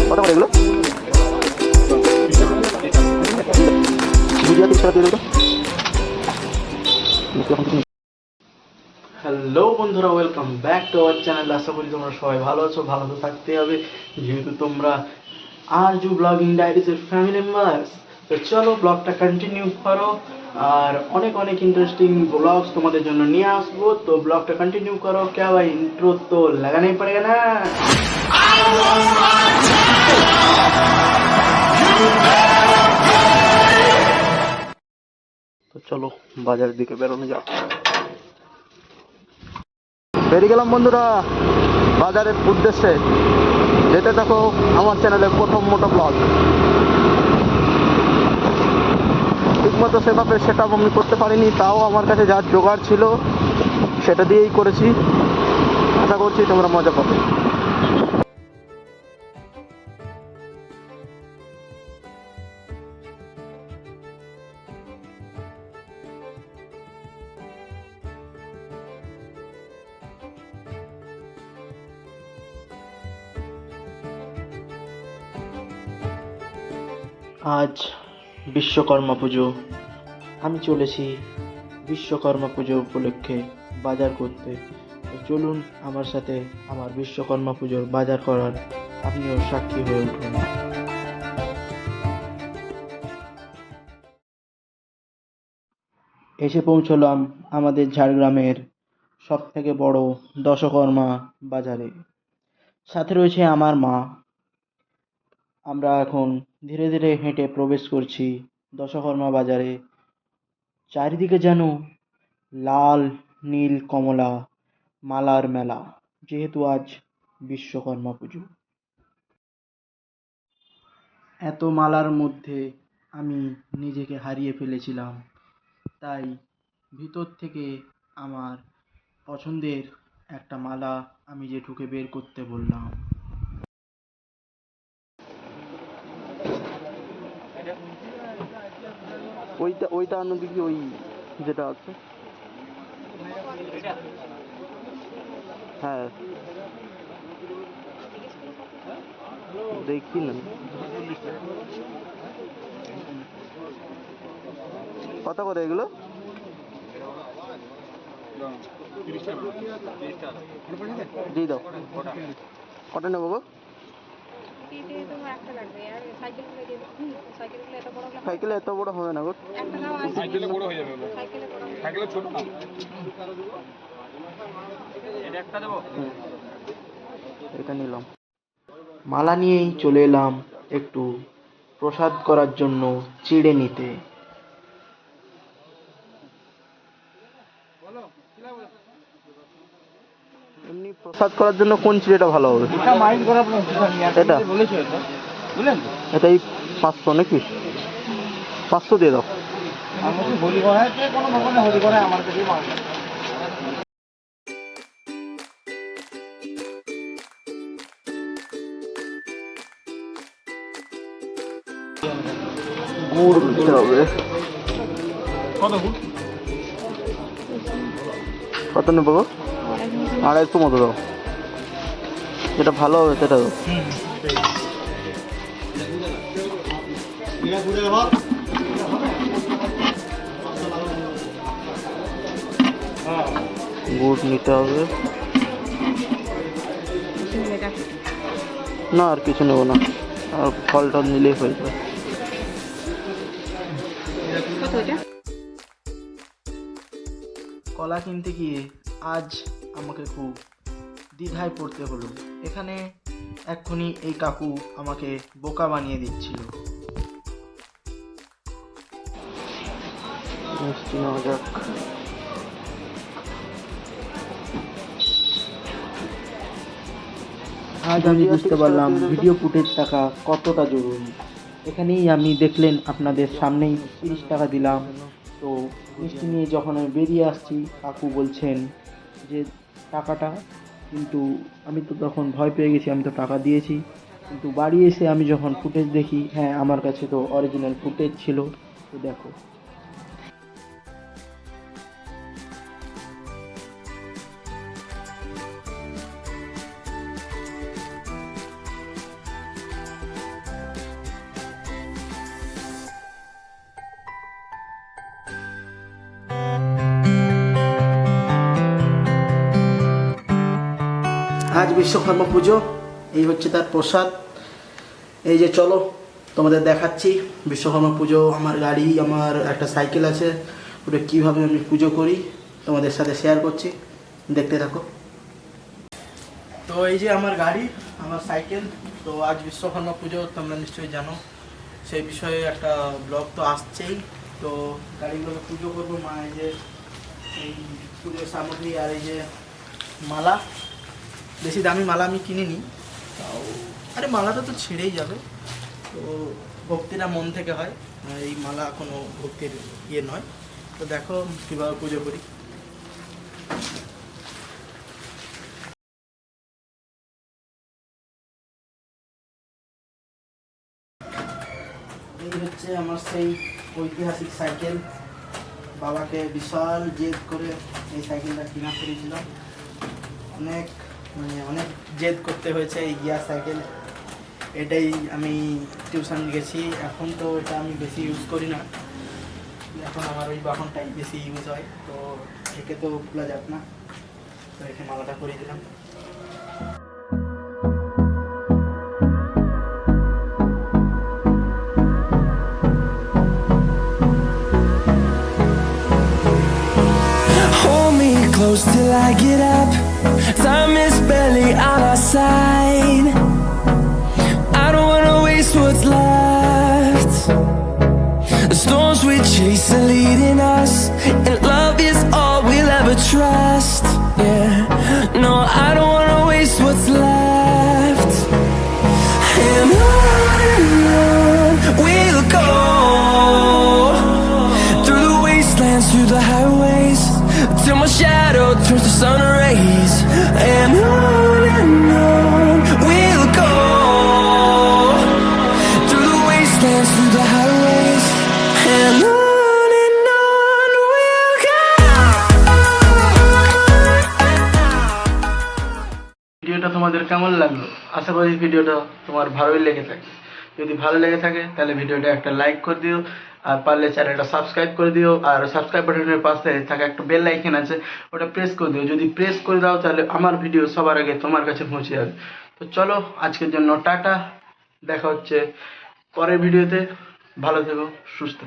কত করে এগুলো? ভিডিও 30 টাকা দিয়ে দেবো। হ্যালো বন্ধুরা, welcome back to our channel. আশা করি তোমরা সবাই ভালো আছো। ভালো তো থাকতে হবে, যেহেতু তোমরা আরজু ব্লগিং ডায়েরিজের ফ্যামিলি মেম্বার্স। তো চলো ব্লগটা কন্টিনিউ করো, আর অনেক অনেক ইন্টারেস্টিং ব্লগস তোমাদের জন্য নিয়ে আসবো। তো ব্লগটা কন্টিনিউ করো। क्या भाई, इंट्रो तो लगाना ही पड़ेगा ना। তো চলো বাজারের দিকে বেরোনো যাক। বেরিয়ে গেলাম বন্ধুরা বাজারের উদ্দেশ্যে। যেতে দেখো আমার চ্যানেলের প্রথম মোটো ব্লগ। ঠিকমতো সেভাবে সেট আপ আমি করতে পারিনি, তাও আমার কাছে যা জোগাড় ছিল সেটা দিয়েই করেছি। আশা করছি তোমরা মজা পাবে। আজ বিশ্বকর্মা পুজো। আমি চলেছি বিশ্বকর্মা পুজো উপলক্ষে বাজার করতে। তো চলুন আমার সাথে আমার বিশ্বকর্মা পুজোর বাজার করার আপনিও সাক্ষী হয়ে উঠুন। এসে পৌঁছলাম আমাদের ঝাড়গ্রামের সব থেকে বড় দশকর্মা বাজারে। সাথে রয়েছে আমার মা। আমরা এখন ধীরে ধীরে হেঁটে প্রবেশ করছি দশকর্মা বাজারে। চারিদিকে যেন লাল নীল কমলা মালার মেলা, যেহেতু আজ বিশ্বকর্মা পুজো। এত মালার মধ্যে আমি নিজেকে হারিয়ে ফেলেছিলাম, তাই ভিতর থেকে আমার পছন্দের একটা মালা আমি জেঠুকে বের করতে বললাম। ওইটা আনো দেখি, ওই যেটা আছে। হ্যাঁ দেখি না, কত করে এগুলো? দিয়ে দাও। কটা নেবো গো? সাইকেলে এত বড় হবে না গো। এটা নিলাম। মালা নিয়েই চলে এলাম একটু প্রসাদ করার জন্য চিড়ে নিতে। এমনি প্রসাদ করার জন্য কোন চিড়েটা ভালো হবে? এটা এটাই 500 নাকি? 500 দিয়ে দাও। গুড় দিতে হবে। কত নেবো গো? 250 মতো দাও। যেটা ভালো হবে সেটা দাও। গুড় নিতে হবে না, আর কিছু নেবো না, আর ফলটা নিলেই হয়ে যাবে। কলা কিনতে গিয়ে আজ আমাকে খুব দ্বিধায় পড়তে হলো। এখানে এক্ষুনি এই কাকু আমাকে বোকা বানিয়ে দিচ্ছিল। মিষ্টি নেওয়া যাক। আজ আমি বুঝতে পারলাম ভিডিও ফুটেজ টাকা কতটা জরুরি। এখানেই আমি দেখলেন আপনাদের সামনেই 30 টাকা দিলাম। তো মিষ্টি নিয়ে যখন আমি বেরিয়ে আসছি, কাকু বলছেন যে টাকাটা, কিন্তু আমি তো তখন ভয় পেয়ে গেছি, আমি তো টাকা দিয়েছি। কিন্তু বাড়ি এসে আমি যখন ফুটেজ দেখি, হ্যাঁ আমার কাছে তো অরিজিনাল ফুটেজ ছিল। তো দেখো, আজ বিশ্বকর্মা পুজো, এই হচ্ছে তার প্রসাদ। এই যে চলো তোমাদের দেখাচ্ছি বিশ্বকর্মা পুজো। আমার গাড়ি, আমার একটা সাইকেল আছে, ওটা কীভাবে আমি পুজো করি তোমাদের সাথে শেয়ার করছি, দেখতে থাকো। তো এই যে আমার গাড়ি, আমার সাইকেল। তো আজ বিশ্বকর্মা পুজো, তোমরা নিশ্চয়ই জানো, সেই বিষয়ে একটা ব্লগ তো আসছেই। তো গাড়িগুলোকে পুজো করবো। মা এই যে এই পুজোর সামগ্রী, আর এই যে মালা, বেশি দামি মালা আমি কিনিনি, তাও আরে মালাটা তো ছিঁড়েই যাবে। তো ভক্তিটা মন থেকে হয়, এই মালা কোনো ভক্তির ইয়ে নয়। তো দেখো কীভাবে পুজো করি। এই হচ্ছে আমার সেই ঐতিহাসিক সাইকেল। বাবাকে বিশাল জেদ করে এই সাইকেলটা কিনা করেছিলাম। অনেক জেদ করতে হয়েছে এই গিয়ার সাইকেল। এটাই আমি টিউশন গেছি, এখন তো এটা আমি বেশি ইউজ করি না, এখন আমার ওই বাহনটাই বেশি ইউজ হয়। তো একে তো খোলা যাবে না, তো একে মালাটা করে দিলাম। Close till I get up. Time is barely on our side. I don't wanna waste what's left. The storms we chase are leading us, and love is all we'll ever trust. Yeah, no, I don't wanna waste what's left. And on we'll go, through the wastelands, through the highways, till my shadow turns to sun rays. And on we'll go, through the wastelands, through the highways, and on we'll go. ভিডিওটা তোমাদের কেমন লাগলো? আশা করি ভিডিওটা তোমার ভালোই লেগে থাকে। যদি ভালো লেগে থাকে তাহলে ভিডিওটা একটা লাইক করে দিও, আর পারলে চ্যানেলটা সাবস্ক্রাইব করে দিও। আর সাবস্ক্রাইব বাটনের পাশে থাকা একটা বেল আইকন আছে, ওটা প্রেস করে দিও। যদি প্রেস করে দাও তাহলে আমার ভিডিও সবার আগে তোমার কাছে পৌঁছে যাবে। তো চলো আজকের জন্য টাটা, দেখা হচ্ছে পরের ভিডিওতে। ভালো থেকো, সুস্থ থেকো।